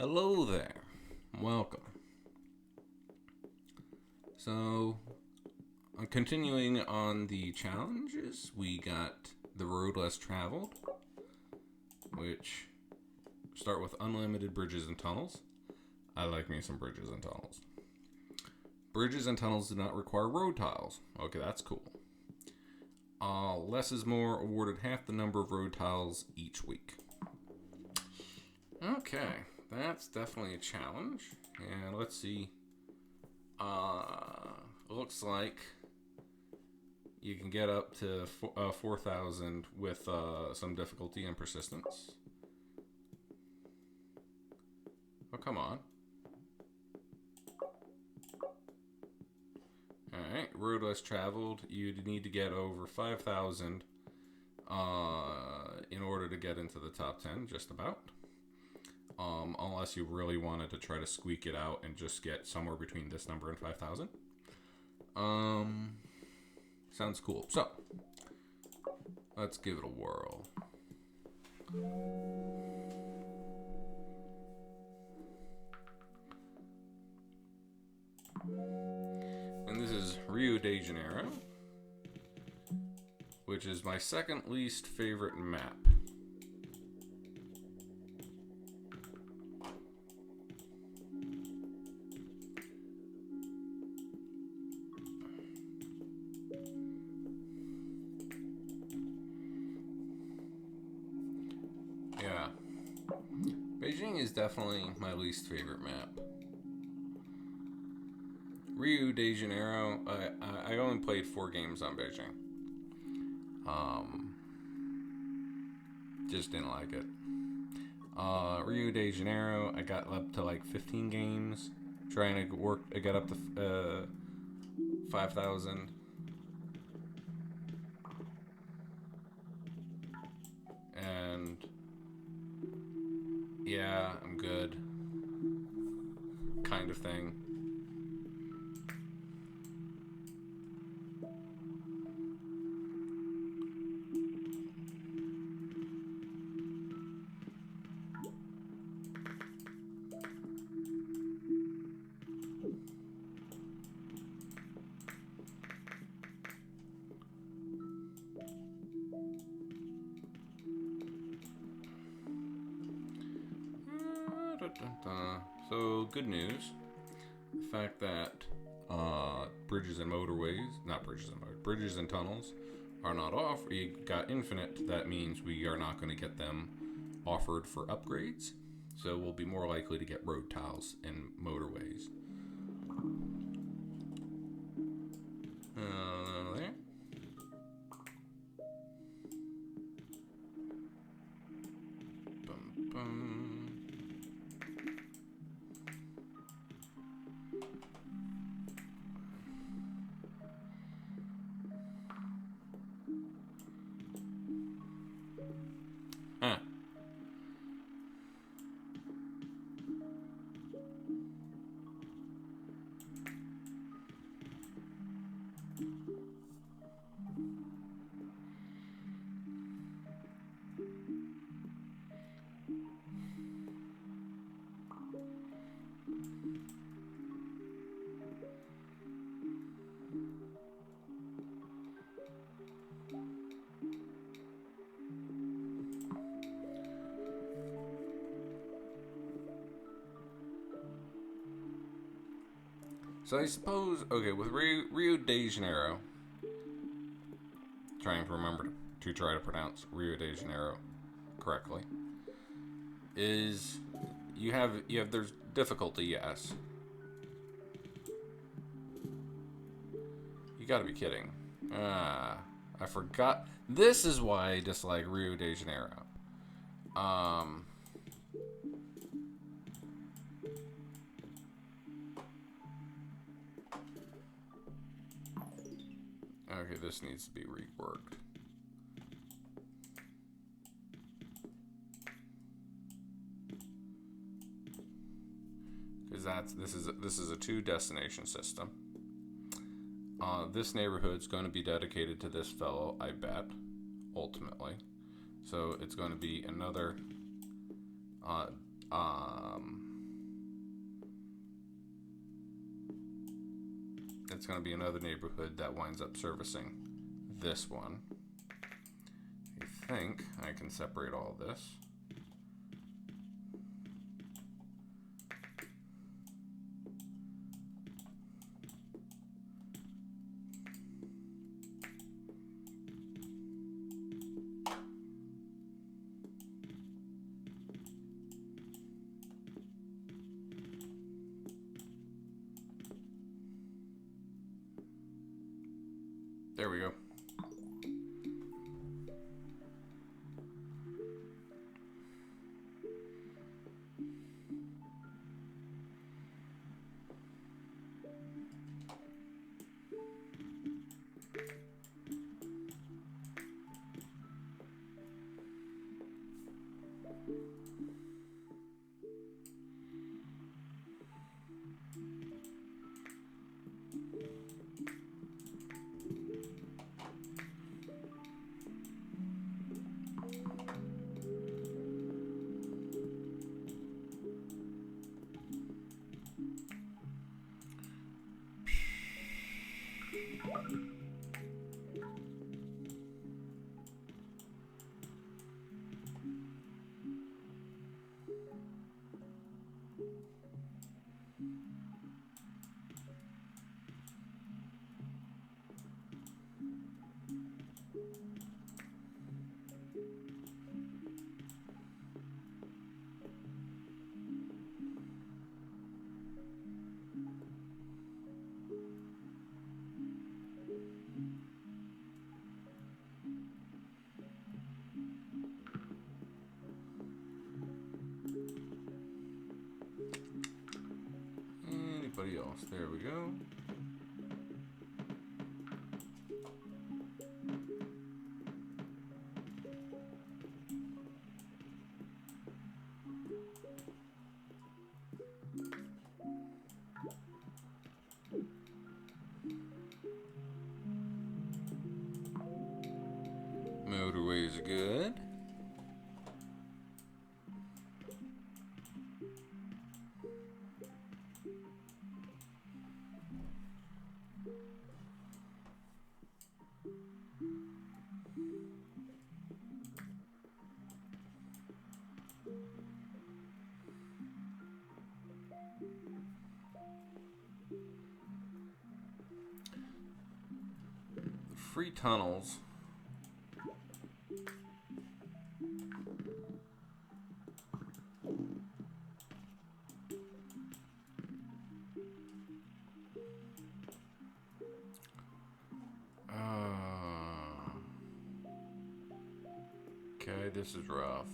Hello there. Welcome. So, continuing on the challenges, we got the road less traveled, which start with unlimited bridges and tunnels. I like me some bridges and tunnels. Bridges and tunnels do not require road tiles. Okay, that's cool. Less is more, awarded half the number of road tiles each week. Okay, that's definitely a challenge. And let's see. Looks like you can get up to 4,000 with some difficulty and persistence. Oh, come on. Alright, road less traveled. You'd need to get over 5,000 in order to get into the top 10, just about. Unless you really wanted to try to squeak it out and just get somewhere between this number and 5,000. Sounds cool. So, let's give it a whirl. And this is Rio de Janeiro, which is my second least favorite map. Yeah. Beijing is definitely my least favorite map. Rio de Janeiro, I only played 4 games on Beijing. Just didn't like it. Rio de Janeiro, I got up to like 15 games, trying to get up to 5,000. And yeah, I'm good, kind of thing. So, good news. The fact that bridges and tunnels are not off. We got infinite. That means we are not going to get them offered for upgrades. So, we'll be more likely to get road tiles and motorways. There. Bum, bum. So I suppose, okay, with Rio de Janeiro, trying to remember to try to pronounce Rio de Janeiro correctly, is there's difficulty, yes. You gotta be kidding. I forgot. This is why I dislike Rio de Janeiro. Okay, this needs to be reworked. Because this is a 2-destination system. This neighborhood's going to be dedicated to this fellow, I bet, ultimately. So it's going to be another it's going to be another neighborhood that winds up servicing this one. I think I can separate all this. There we go. Anybody else? There we go. Motorways are good. Free tunnels. Okay, this is rough.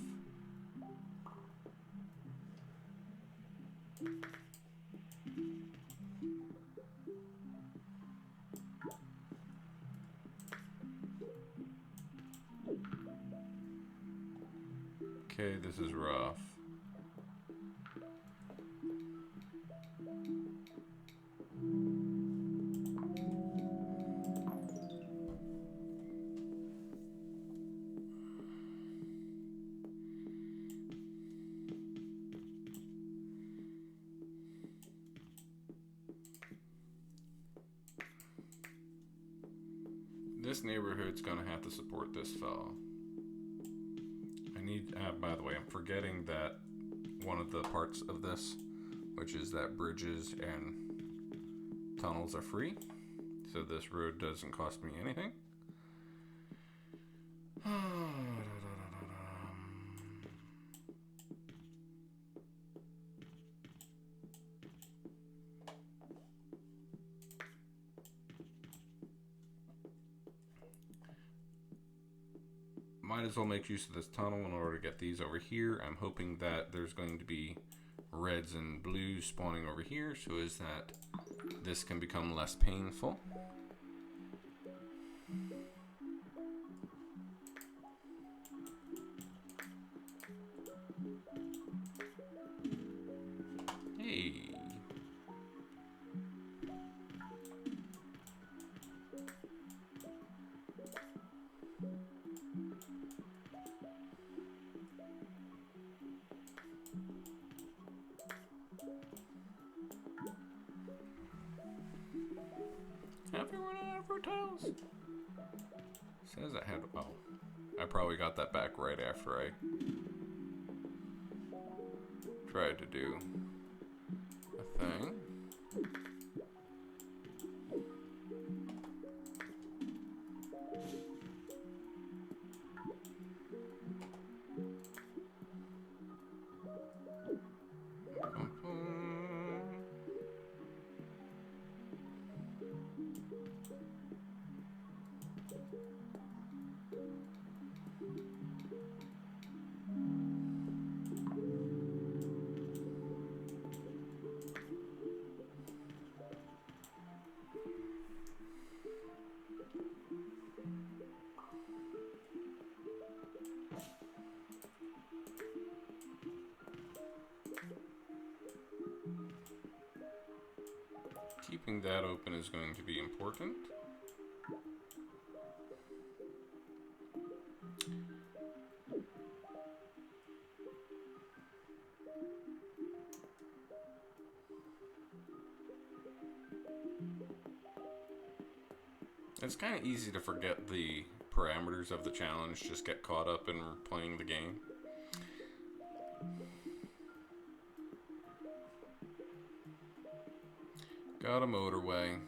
Okay, this is rough. This neighborhood's gonna have to support this fellow. I need, by the way, I'm forgetting that one of the parts of this, which is that bridges and tunnels are free. So this road doesn't cost me anything. Might as well make use of this tunnel in order to get these over here. I'm hoping that there's going to be reds and blues spawning over here, so as that this can become less painful. Hey. Have you run out of road tiles? Says I had. Oh, I probably got that back right after I tried to do a thing. Keeping that open is going to be important. It's kind of easy to forget the parameters of the challenge, just get caught up in playing the game. Got a motorway.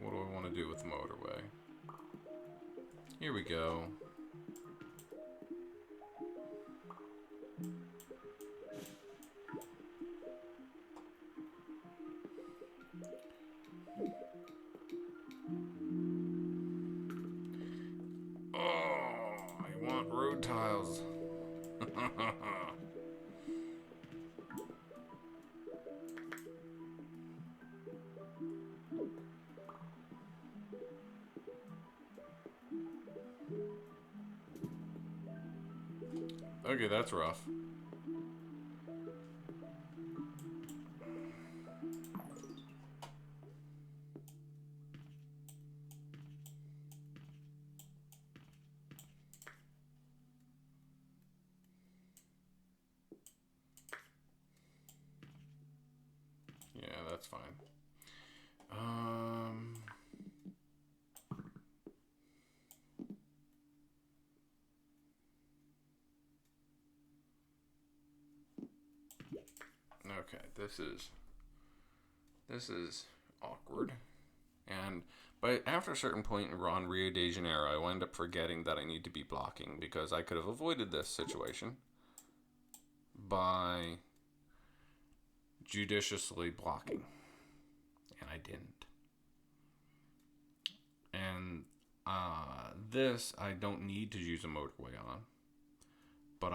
What do I want to do with the motorway? Here we go. Oh, I want road tiles. Okay, that's rough. Yeah, that's fine. Okay, this is awkward. And but after a certain point in Rio de Janeiro, I wind up forgetting that I need to be blocking because I could have avoided this situation by judiciously blocking. And I didn't. And this I don't need to use a motorway on. But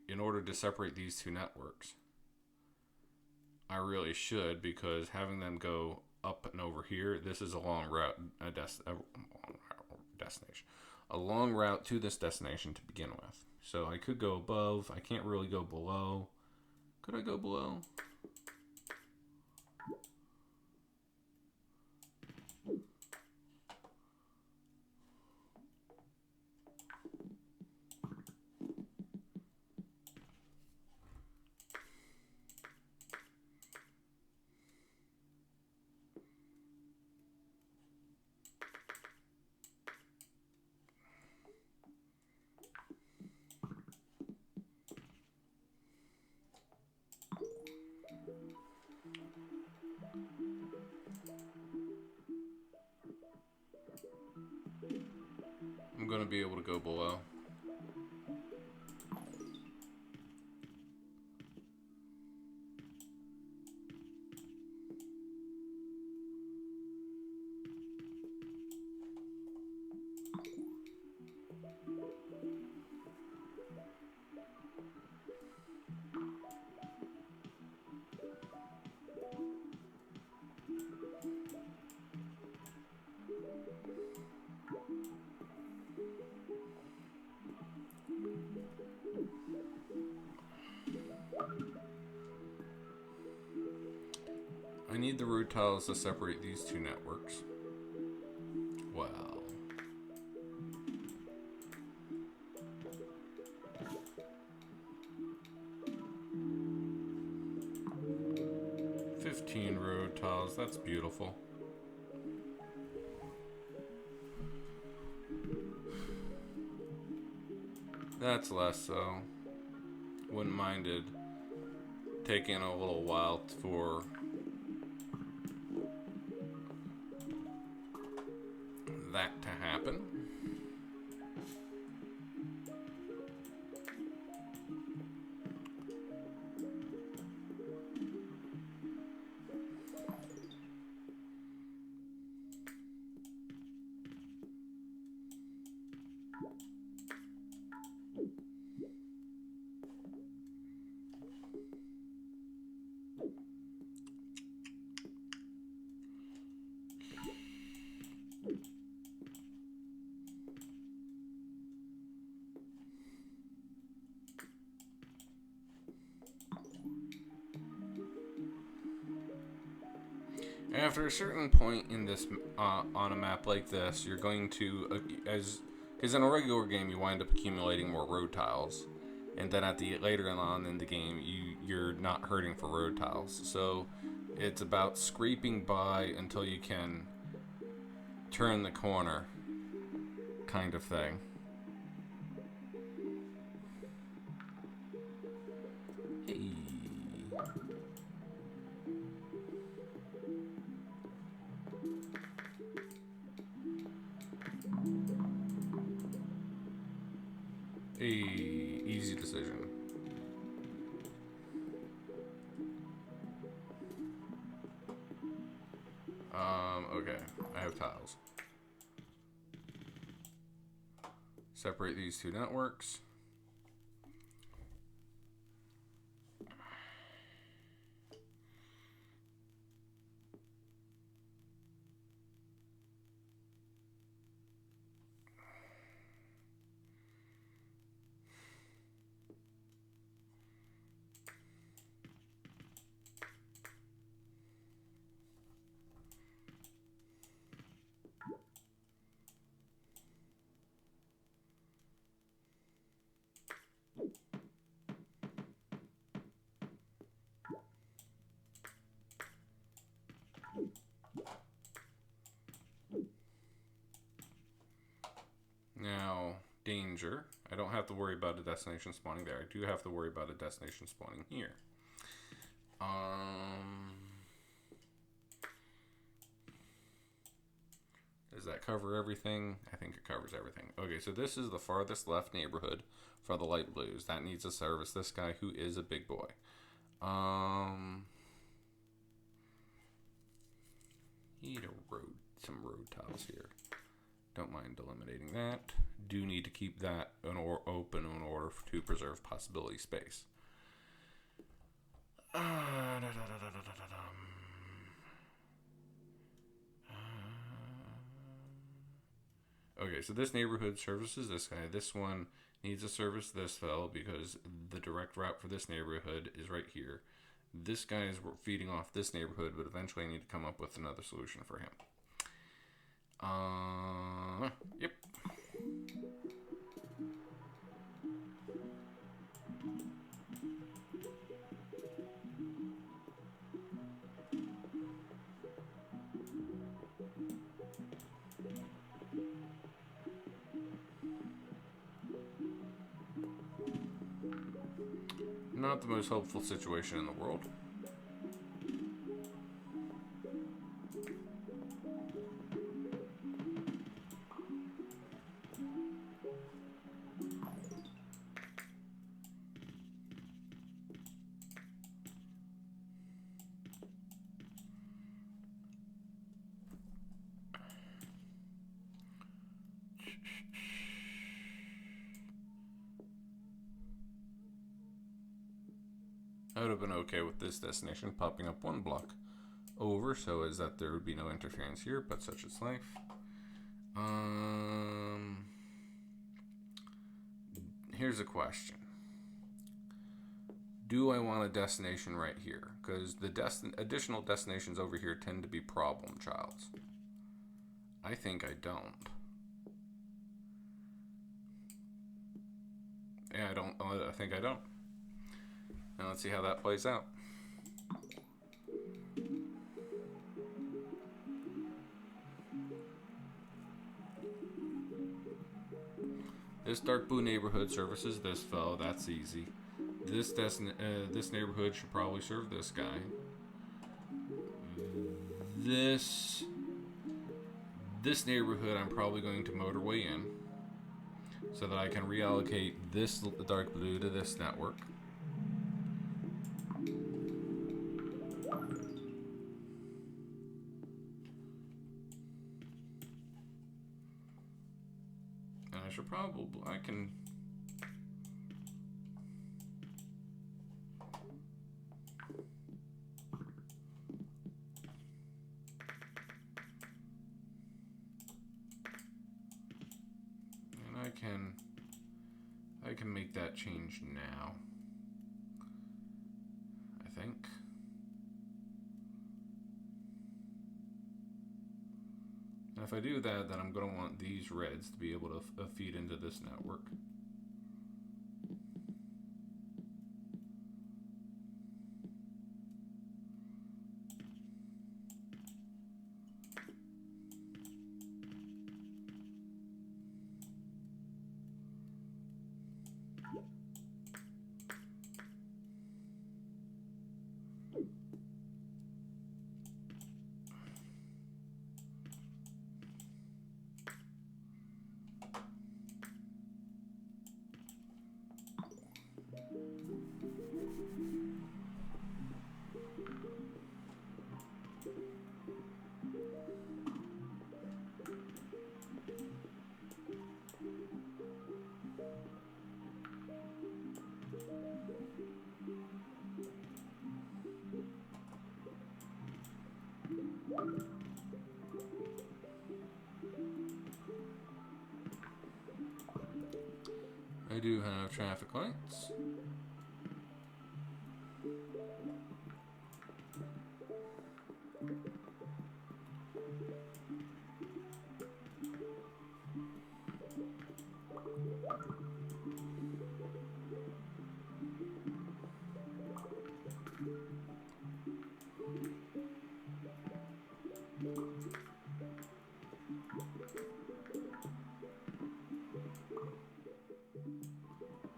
in order to separate these two networks, I really should, because having them go up and over here, this is a long route, a long route to this destination to begin with. So I could go above. I can't really go below. Could I go below? I'm going to be able to go below. I need the root tiles to separate these two networks. Well. 15 road tiles. That's beautiful. That's less so. Wouldn't mind it taking a little while for that to happen. After a certain point in this, on a map like this, you're going to, because in a regular game you wind up accumulating more road tiles, and then later on in the game you're not hurting for road tiles. So it's about scraping by until you can turn the corner, kind of thing. Hey. Easy decision. Okay, I have tiles. Separate these two networks. Now, danger. I don't have to worry about a destination spawning there. I do have to worry about a destination spawning here. Does that cover everything? I think it covers everything. Okay, so this is the farthest left neighborhood for the light blues. That needs to service this guy who is a big boy. Need some road tiles here. Don't mind eliminating that. Do need to keep that open in order to preserve possibility space. Okay, so this neighborhood services this guy. This one needs to service this fellow because the direct route for this neighborhood is right here. This guy is feeding off this neighborhood, but eventually I need to come up with another solution for him. Yep. Not the most hopeful situation in the world. I would have been okay with this destination popping up one block over so as that there would be no interference here, but such is life. Here's a question. Do I want a destination right here? Because the additional destinations over here tend to be problem childs. I think I don't. Yeah, I think I don't. Now let's see how that plays out. dark blue neighborhood services this fellow. That's easy. This neighborhood should probably serve this guy. This neighborhood I'm probably going to motorway in so that I can reallocate this dark blue to this network. And I can. I can make that change now, I think. And if I do that, then I'm going to want these reds to be able to feed into this network. I do have traffic lights.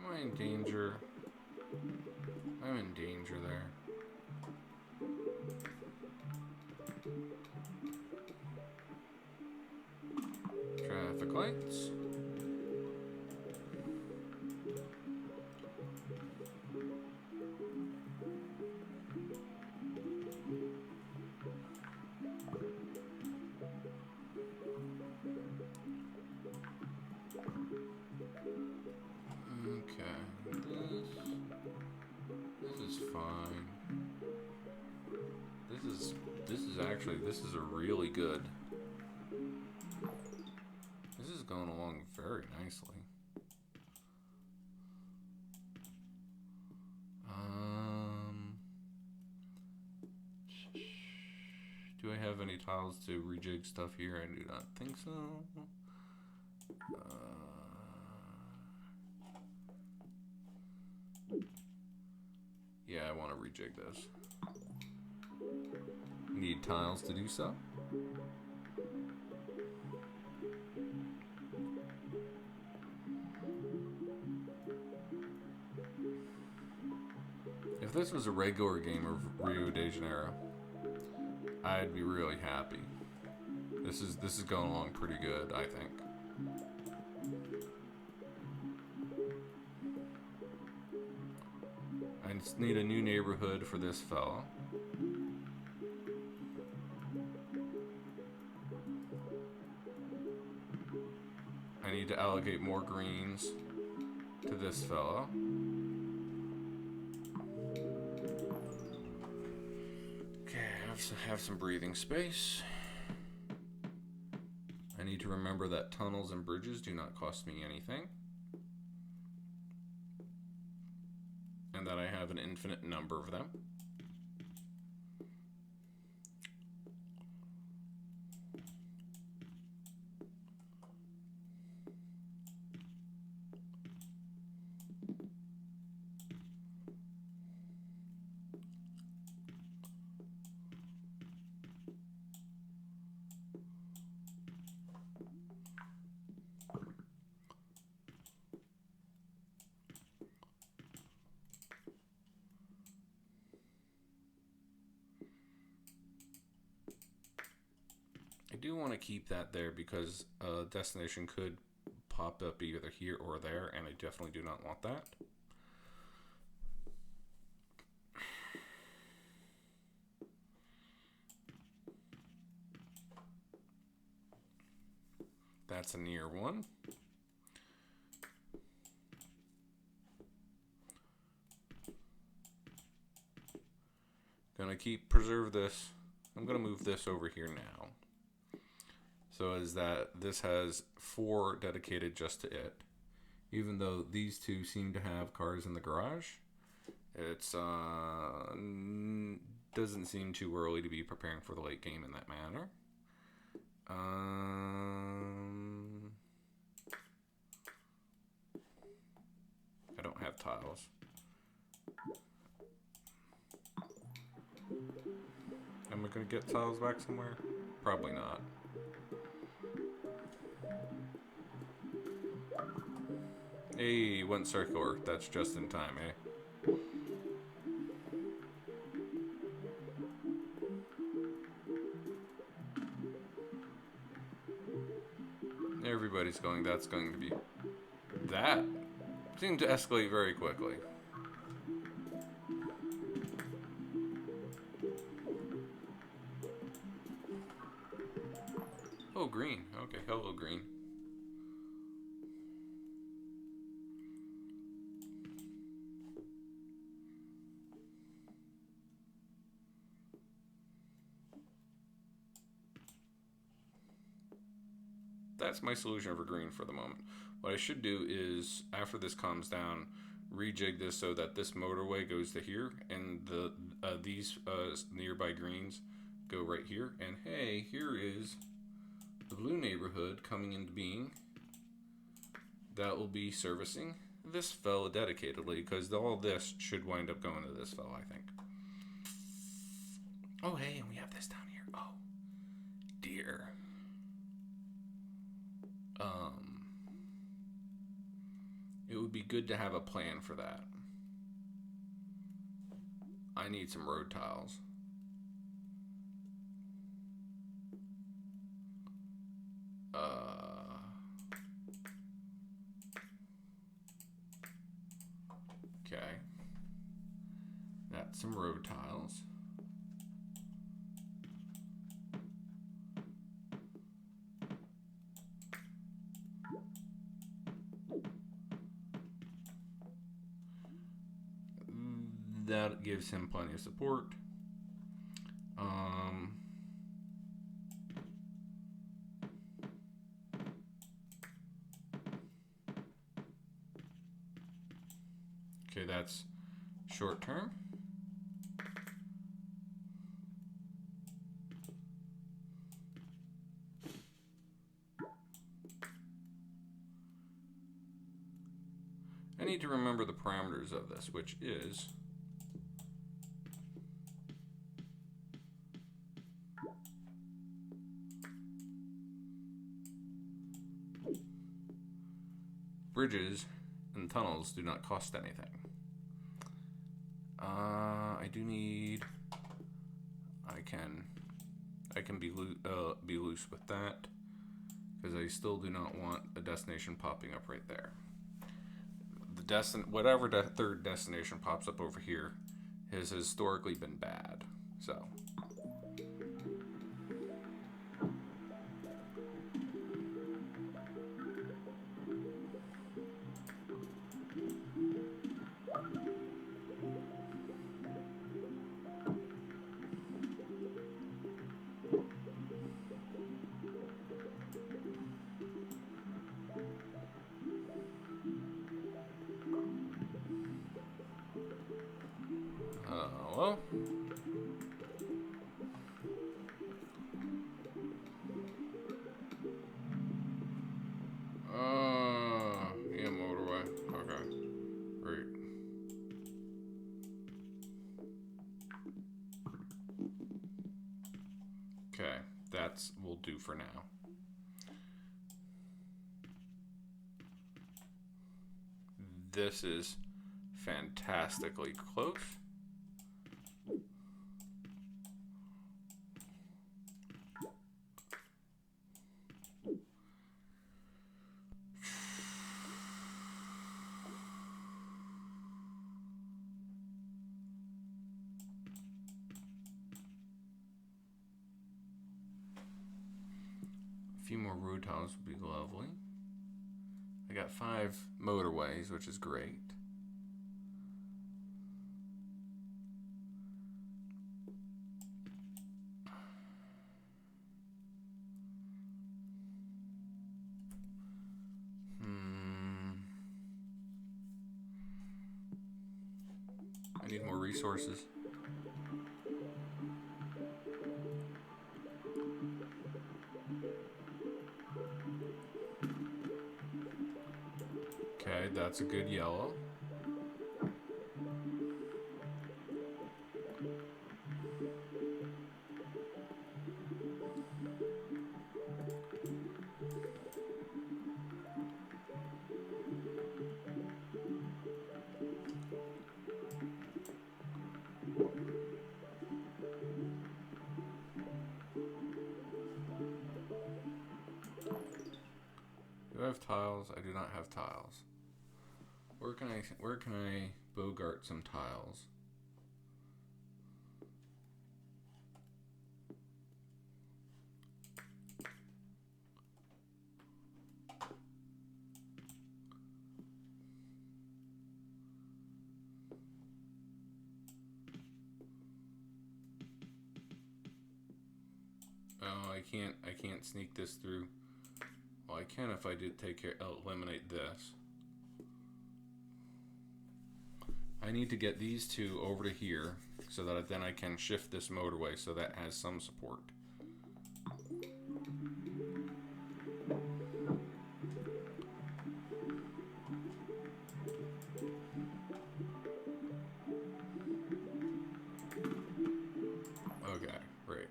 Am I in danger? I'm in danger there. Traffic lights. This is a really good. This is going along very nicely. Do I have any tiles to rejig stuff here? I do not think so. Yeah, I want to rejig this. Need tiles to do so. If this was a regular game of Rio de Janeiro, I'd be really happy. This is going along pretty good, I think. I just need a new neighborhood for this fella. I need to allocate more greens to this fella. Okay, have some breathing space. I need to remember that tunnels and bridges do not cost me anything. And that I have an infinite number of them. do want to keep that there because a destination could pop up either here or there, and I definitely do not want that. That's a near one. Gonna preserve this. I'm gonna move this over here now. So is that this has 4 dedicated just to it. Even though these two seem to have cars in the garage, it's doesn't seem too early to be preparing for the late game in that manner. I don't have tiles. Am I gonna get tiles back somewhere? Probably not. Hey, went circular. That's just in time, eh? Everybody's going, that's going to be... That seemed to escalate very quickly. Oh, green. Okay, hello, green. That's my solution for green for the moment. What I should do is, after this calms down, rejig this so that this motorway goes to here, and these nearby greens go right here. And hey, here is the blue neighborhood coming into being. That will be servicing this fella dedicatedly, because all this should wind up going to this fella, I think. Oh, hey, and we have this down here. Oh, dear. It would be good to have a plan for that. I need some road tiles. Okay. That's some road tiles. That gives him plenty of support. Okay, that's short term. I need to remember the parameters of this, which is bridges and tunnels do not cost anything. I do need. I can be loose with that, because I still do not want a destination popping up right there. Whatever that third destination pops up over here has historically been bad. So. Well. Yeah, motorway. Okay. Great. Okay, will do for now. This is fantastically close. A few more road tiles would be lovely. I got 5 motorways, which is great. I need more resources. Okay, that's a good yellow. Do I have tiles? I do not have tiles. Where can I bogart some tiles? Oh, I can't sneak this through. Well, I can if I did eliminate this. I need to get these two over to here so that then I can shift this motorway so that has some support. Okay, great.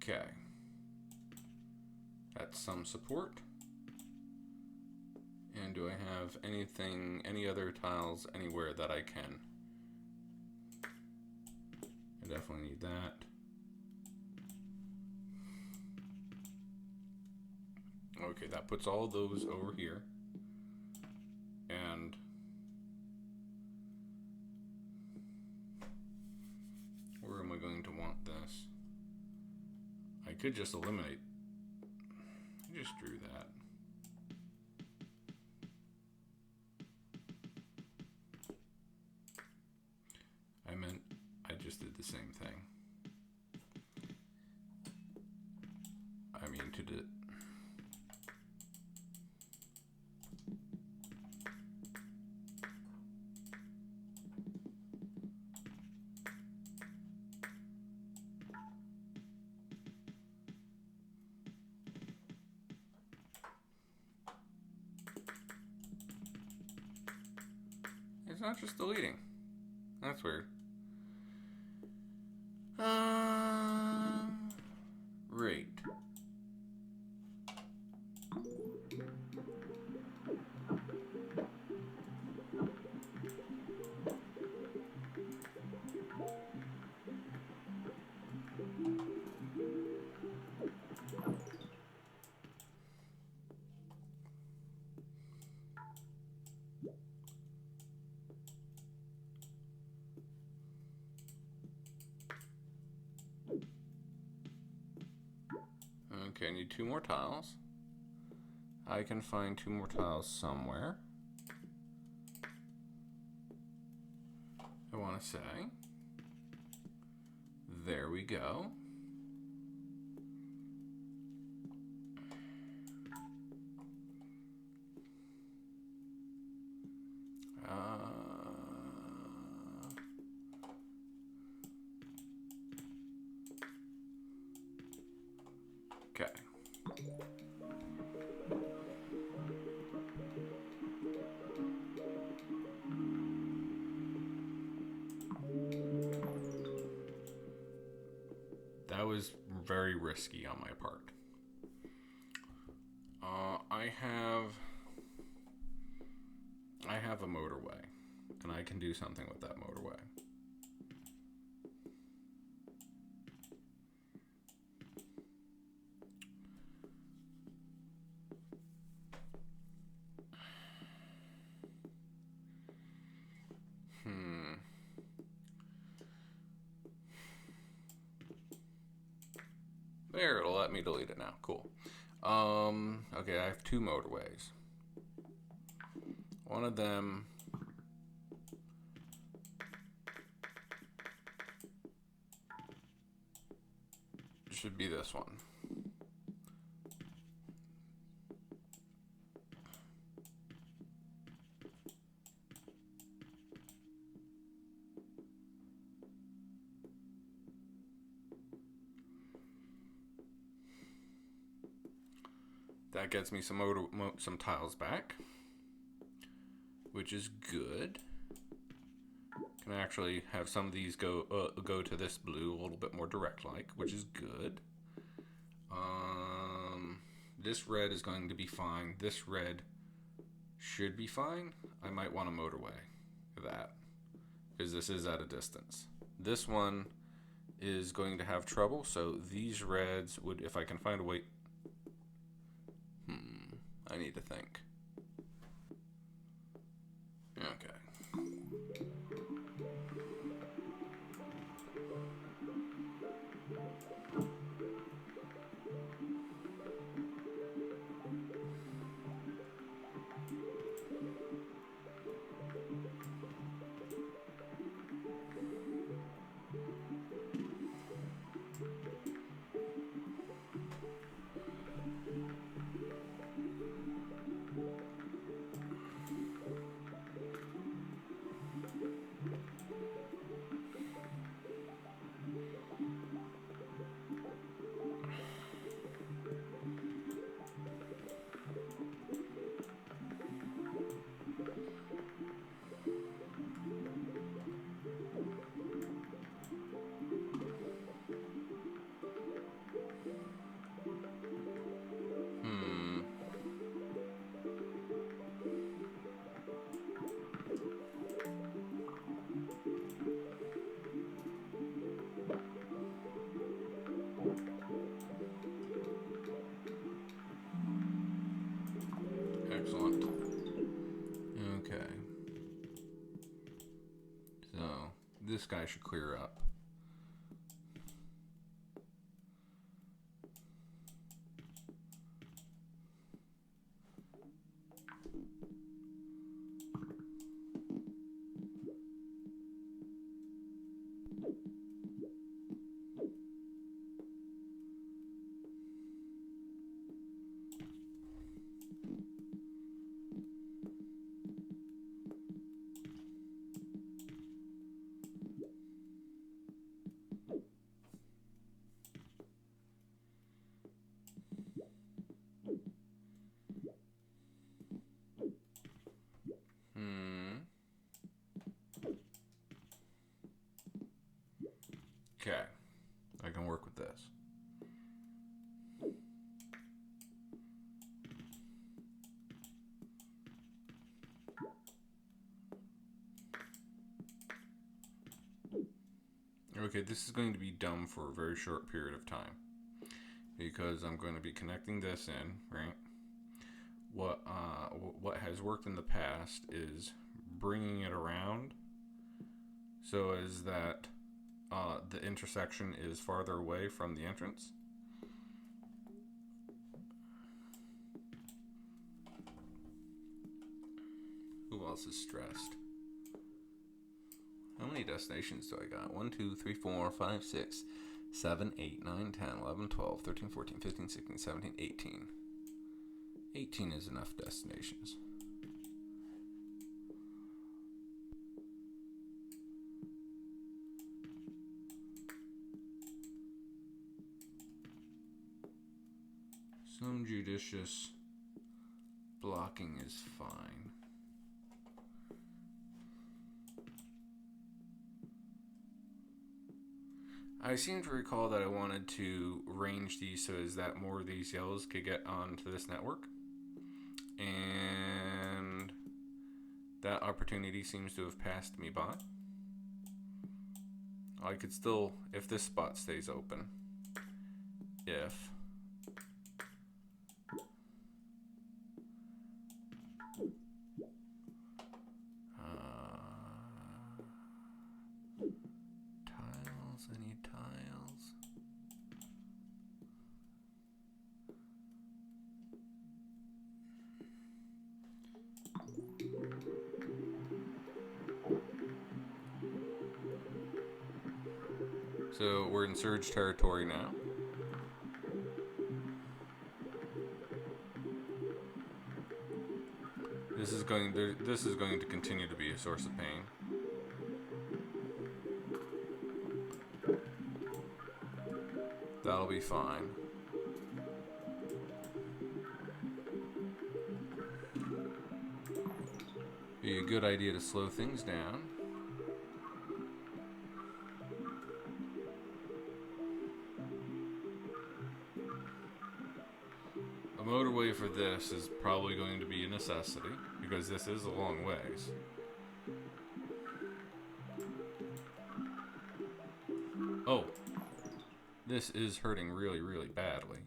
Okay. That's some support. And do I have any other tiles anywhere that I can? I definitely need that. Okay, that puts all of those over here. And where am I going to want this? I could just eliminate. I just drew that. I just did the same thing. I mean to do. It's not just deleting. That's weird. Right. Okay, I need 2 more tiles. I can find 2 more tiles somewhere. I want to say, there we go. Okay. That was very risky on my part. I have a motorway, and I can do something with that motorway. There, it'll let me delete it now. Cool. Okay, I have 2 motorways. One of them should be this one. That gets me some tiles back, which is good. Can actually have some of these go to this blue a little bit more direct like, which is good. This red is going to be fine. This red should be fine. I might want a motorway for that because this is at a distance. This one is going to have trouble, so these reds would, if I can find a way. I need to think. Okay. Excellent. Okay. So, this guy should clear up. Okay, I can work with this. Okay, this is going to be dumb for a very short period of time because I'm going to be connecting this in, right? What has worked in the past is bringing it around so as that the intersection is farther away from the entrance. Who else is stressed? How many destinations do I got? 1, 2, 3, 4, 5, 6, 7, 8, 9, 10, 11, 12, 13, 14, 15, 16, 17, 18. 18 is enough destinations. Some judicious blocking is fine. I seem to recall that I wanted to range these so as that more of these yellows could get onto this network. And that opportunity seems to have passed me by. I could still, if this spot stays open, if tiles, I need tiles. So we're in surge territory now. This is going to continue to be a source of pain. That'll be fine. Be a good idea to slow things down. A motorway for this is probably going to be a necessity, because this is a long ways. Oh, this is hurting really, really badly.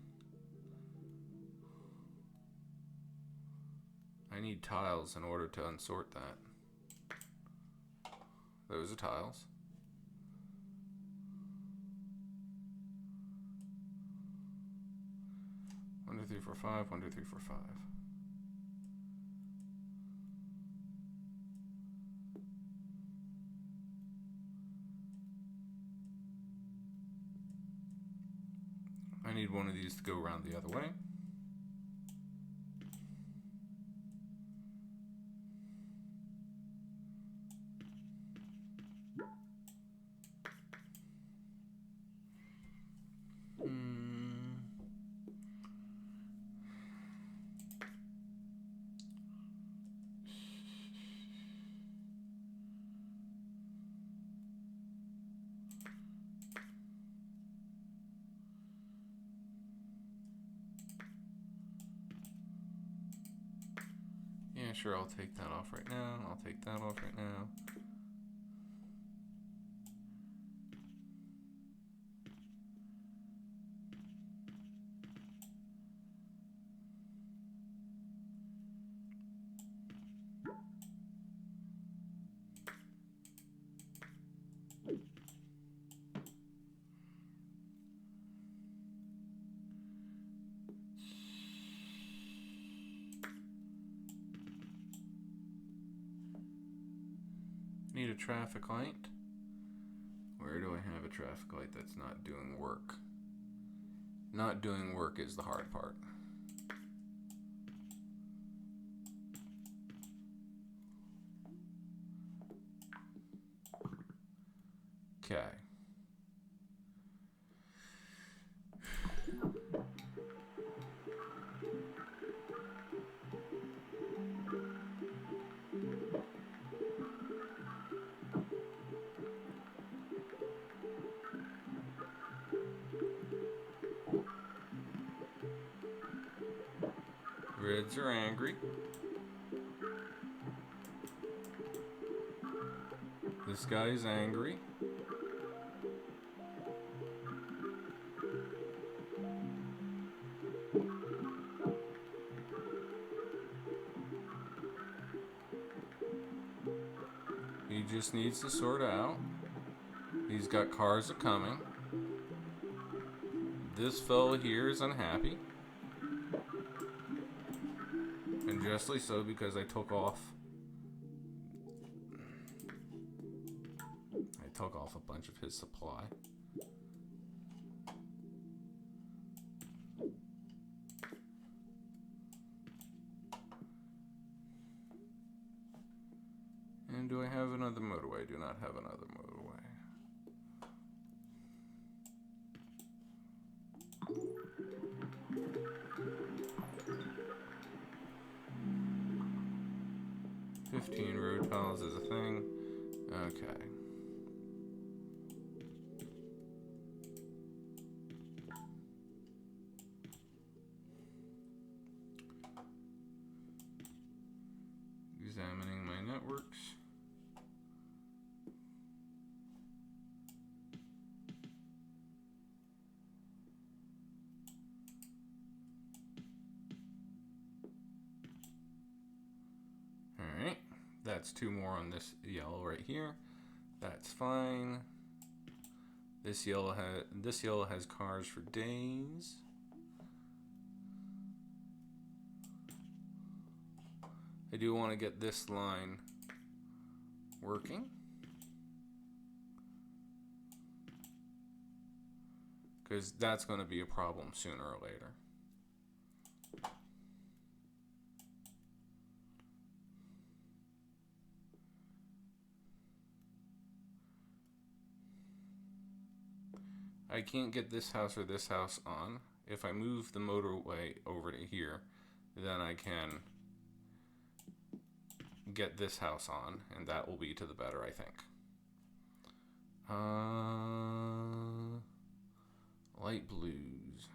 I need tiles in order to unsort that. Those are tiles. One, two, three, four, five. 1, 2, 3, 4, 5. I need one of these to go around the other way. Yeah, sure, I'll take that off right now. I'll take that off right now. Need a traffic light. Where do I have a traffic light that's not doing work? Not doing work is the hard part. Okay. Reds are angry. This guy's angry. He just needs to sort out. He's got cars a-coming. This fellow here is unhappy. And justly so, because I took off a bunch of his supply. And do I have another motorway? I do not have another motorway. "15 road piles is a thing." Okay. Examining my networks. Alright, that's 2 more on this yellow right here. That's fine. This yellow has cars for days. I do want to get this line working. because that's going to be a problem sooner or later. I can't get this house or this house on. If I move the motorway over to here, then I can get this house on, and that will be to the better, I think. Light blues.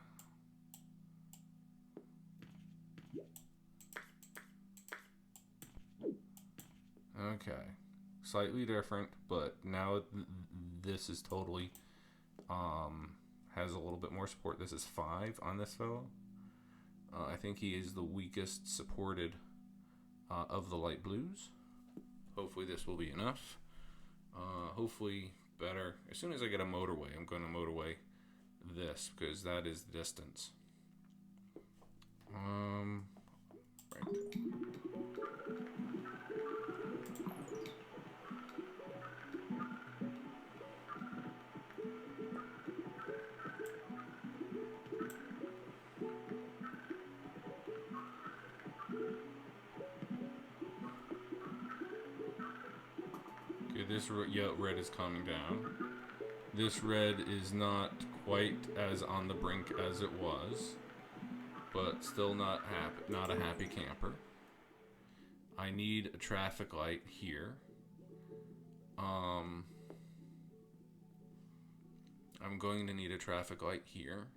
Okay. Slightly different, but now this is totally has a little bit more support. This is 5 on this fellow. I think he is the weakest supported of the light blues. Hopefully this will be enough. Hopefully better. As soon as I get a motorway, I'm going to motorway this, because that is the distance. Right. This red is calming down. This red is not quite as on the brink as it was, but still not a happy camper. I need a traffic light here. I'm going to need a traffic light here.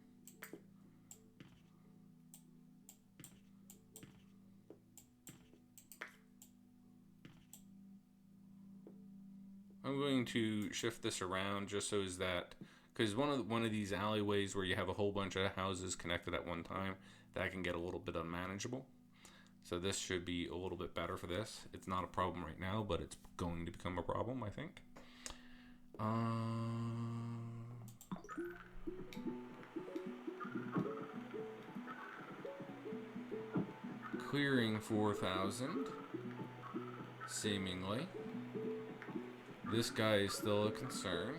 I'm going to shift this around just so as that, because one of these alleyways where you have a whole bunch of houses connected at one time, that can get a little bit unmanageable. So this should be a little bit better for this. It's not a problem right now, but it's going to become a problem, I think. Clearing 4,000, seemingly. This guy is still a concern.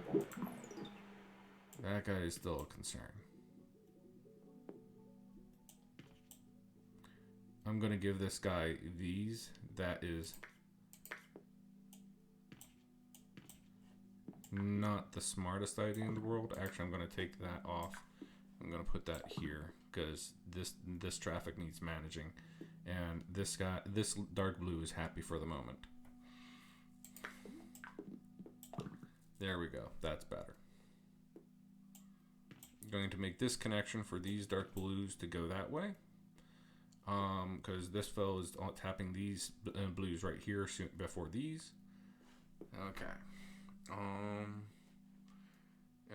That guy is still a concern. I'm going to give this guy these. That is not the smartest idea in the world. Actually, I'm going to take that off. I'm going to put that here because this traffic needs managing. And this dark blue is happy for the moment. There we go. That's better. I'm going to make this connection for these dark blues to go that way. Because this fellow is tapping these blues right here before these. Okay. And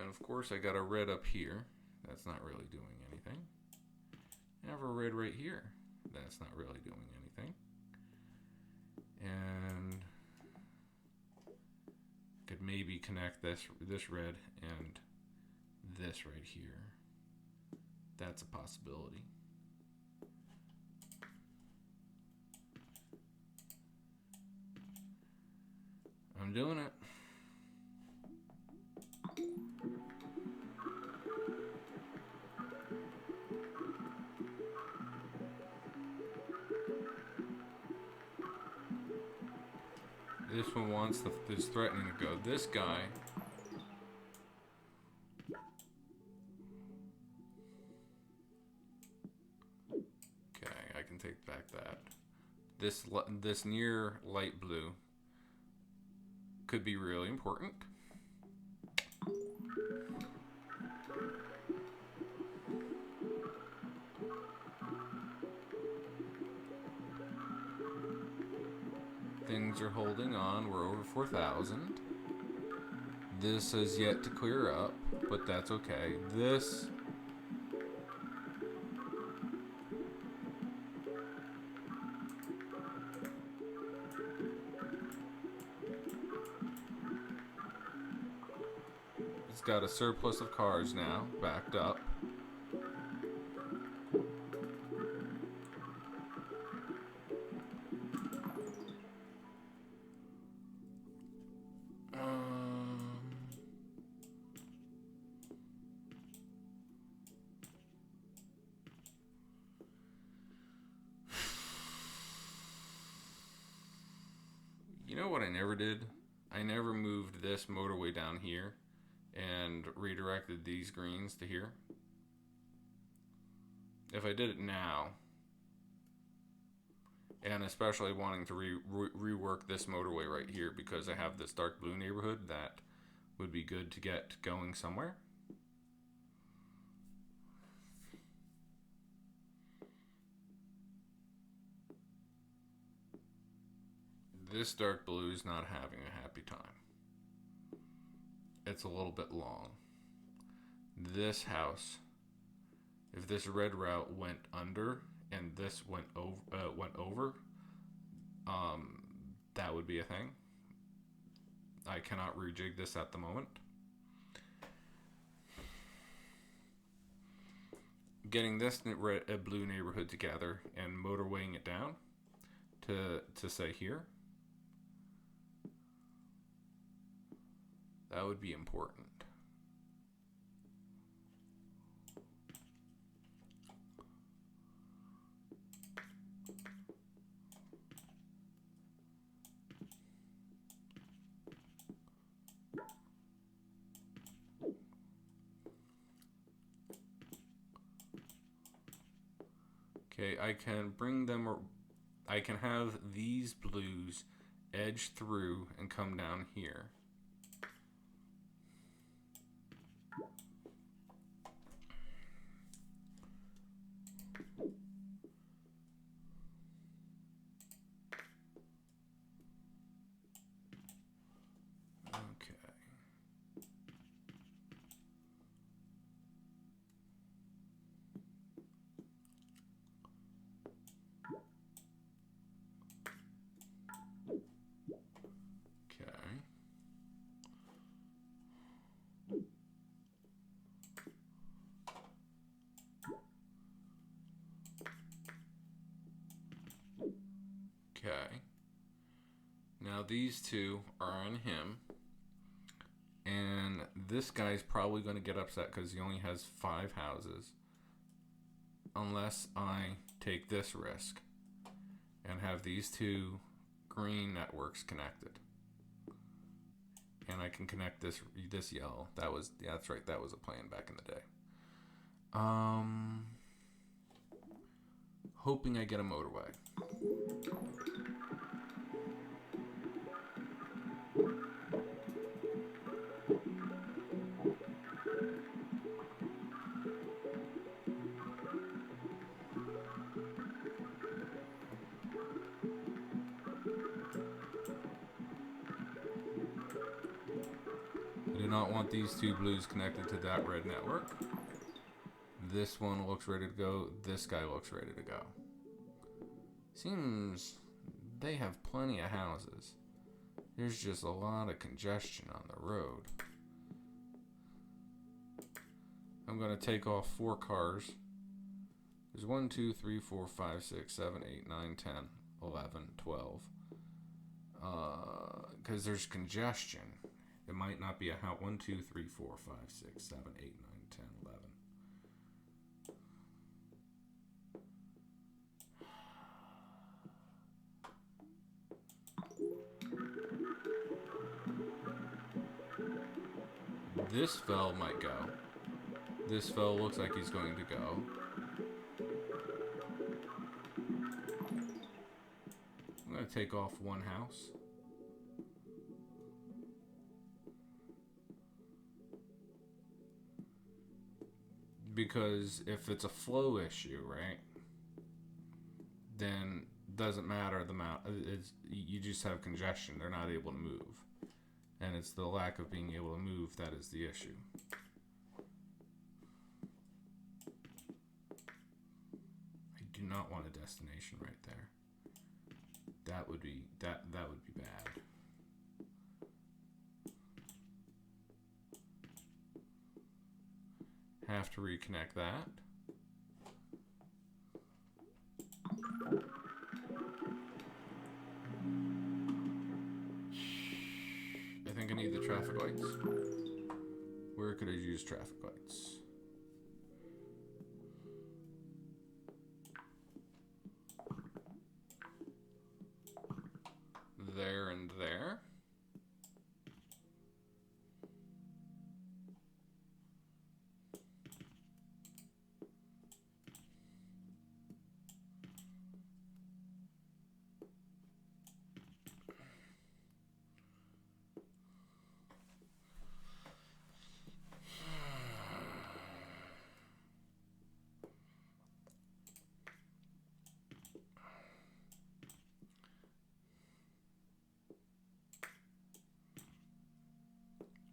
of course I got a red up here. That's not really doing anything. I have a red right here. That's not really doing anything. And could maybe connect this red and this right here. That's a possibility. I'm doing it. This one wants is threatening to go. This guy. Okay, I can take back that. This near light blue could be really important. Things are holding on. We're over 4,000. This has yet to clear up, but that's okay. This it's got a surplus of cars now, backed up. You know what I never did? I never moved this motorway down here and redirected these greens to here. If I did it now, and especially wanting to rework this motorway right here because I have this dark blue neighborhood that would be good to get going somewhere. This dark blue is not having a happy time. It's a little bit long. This house, if this red route went under and this went over, that would be a thing. I cannot rejig this at the moment. Getting this blue neighborhood together and motorwaying it down to say here, that would be important. Okay, I can bring them, I can have these blues edge through and come down here. Okay. Now these two are on him. And this guy's probably going to get upset because he only has 5 houses. Unless I take this risk and have these 2 green networks connected. And I can connect this yellow. Yeah, that's right. That was a plan back in the day. Hoping I get a motorway. I do not want these 2 blues connected to that red network. This one looks ready to go. This guy looks ready to go. Seems they have plenty of houses. There's just a lot of congestion on the road. I'm going to take off 4 cars. There's 1, 2, 3, 4, 5, 6, 7, 8, 9, 10, 11, 12. Because there's congestion. It might not be a house. 1, 2, 3, 4, 5, 6, 7, 8, 9, 10, 11. This fell might go. This fell looks like he's going to go. I'm going to take off 1 house. Because if it's a flow issue, right, then doesn't matter the amount. You just have congestion. They're not able to move. And it's the lack of being able to move that is the issue. I do not want a destination right there. That would be that would be bad. Have to reconnect that. I think I need the traffic lights. Where could I use traffic lights? there and there.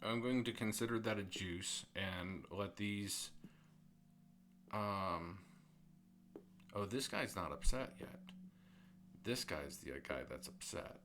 I'm going to consider that a juice and let these... Oh, this guy's not upset yet. This guy's the guy that's upset.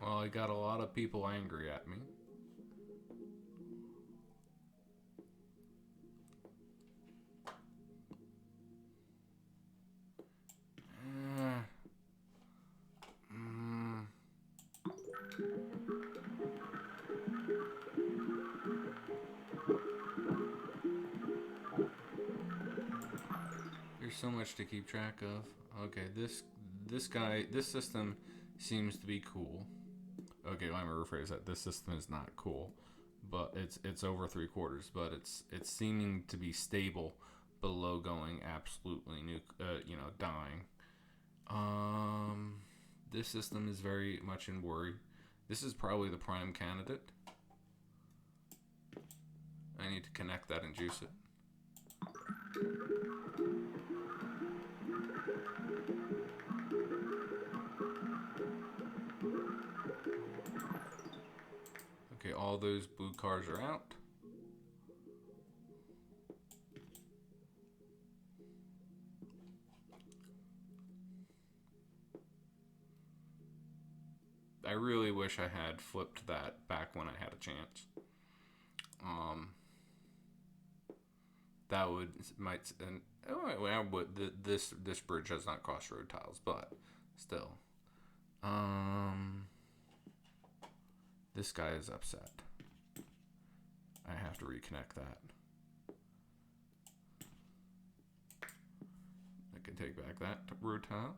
Well, I got a lot of people angry at me. There's so much to keep track of. Okay, this system seems to be cool. Okay, let me rephrase that. This system is not cool, but it's over 3/4, but it's seeming to be stable below going absolutely dying. This system is very much in worry. This is probably the prime candidate. I need to connect that and juice it. Okay, all those blue cars are out. I really wish I had flipped that back when I had a chance. That this bridge does not cost road tiles, but still. This guy is upset. I have to reconnect that. I can take back that road tile.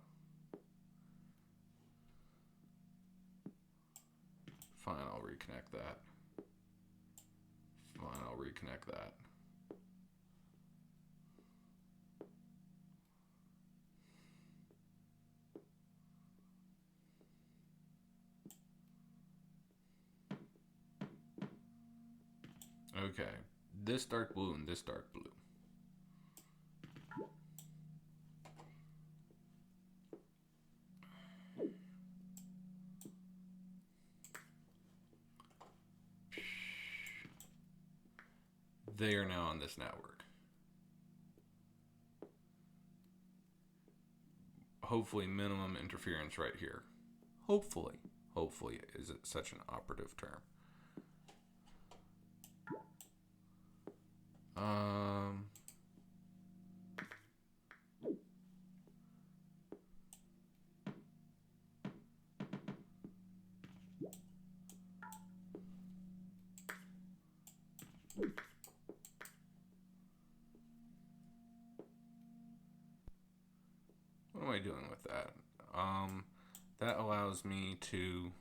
Fine, I'll reconnect that. Fine, I'll reconnect that. Okay, this dark blue and this dark blue. They are now on this network. Hopefully minimum interference right here. Hopefully is it such an operative term. What am I doing with that? That allows me to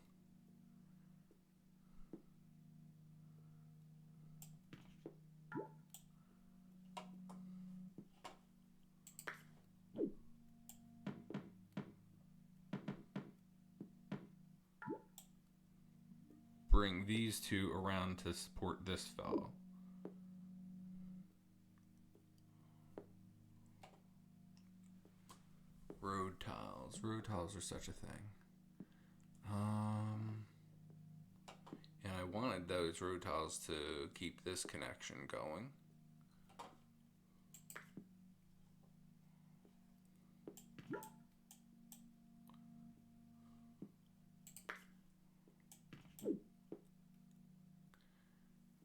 bring these two around to support this fellow. Road tiles. Road tiles are such a thing. And I wanted those road tiles to keep this connection going.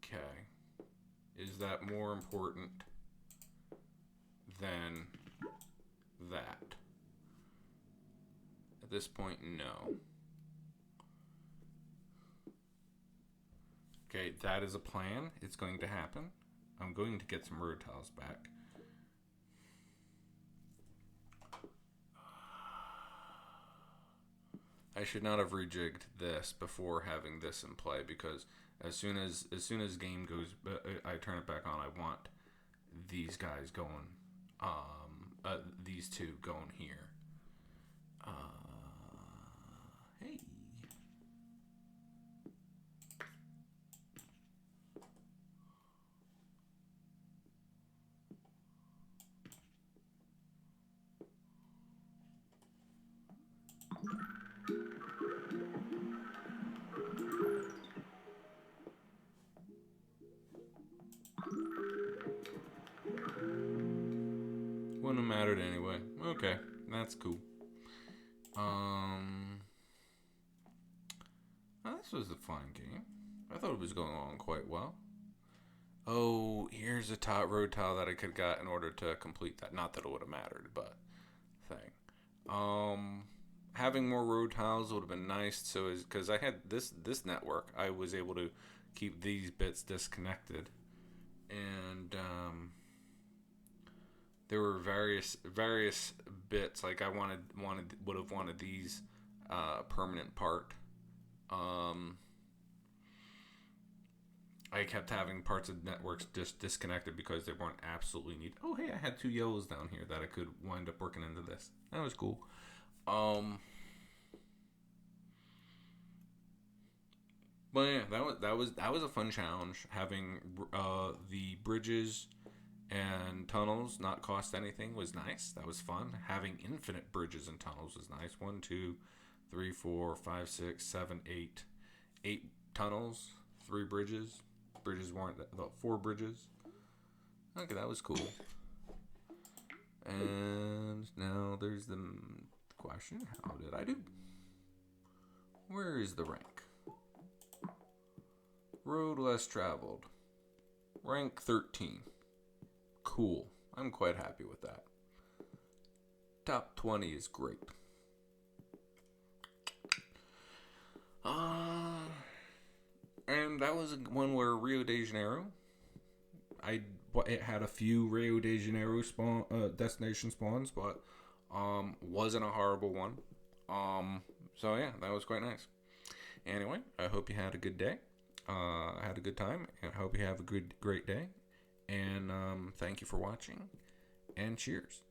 Okay. Is that more important than that? At this point, no. Okay, that is a plan. It's going to happen. I'm going to get some road tiles back. I should not have rejigged this before having this in play, because as soon as game goes, I turn it back on. I want these guys going, these two going here. Hey. Wouldn't have mattered anyway. Okay, that's cool. This was a fun game. I thought it was going on quite well. Oh, here's a road tile that I could have got in order to complete that. Not that it would have mattered, but thing. Having more road tiles would have been nice. So, because I had this network, I was able to keep these bits disconnected, and there were various bits. Like I would have wanted these permanent part. I kept having parts of networks just disconnected because they weren't absolutely needed. Oh, hey, I had 2 yellows down here that I could wind up working into this. That was cool. But yeah, that was a fun challenge. Having the bridges and tunnels not cost anything was nice. That was fun. Having infinite bridges and tunnels was nice. 1, 2, 3, 4, 5, 6, 7, 8. 8 tunnels, 3 bridges. Bridges weren't about 4 bridges. Okay, that was cool. And now there's the question: how did I do? Where is the rank? Road less traveled. Rank 13. Cool. I'm quite happy with that. Top 20 is great. And that was one where Rio de Janeiro. It had a few Rio de Janeiro destination spawns, but wasn't a horrible one. So yeah, that was quite nice. Anyway, I hope you had a good day. Had a good time, and I hope you have a great day. And thank you for watching. And cheers.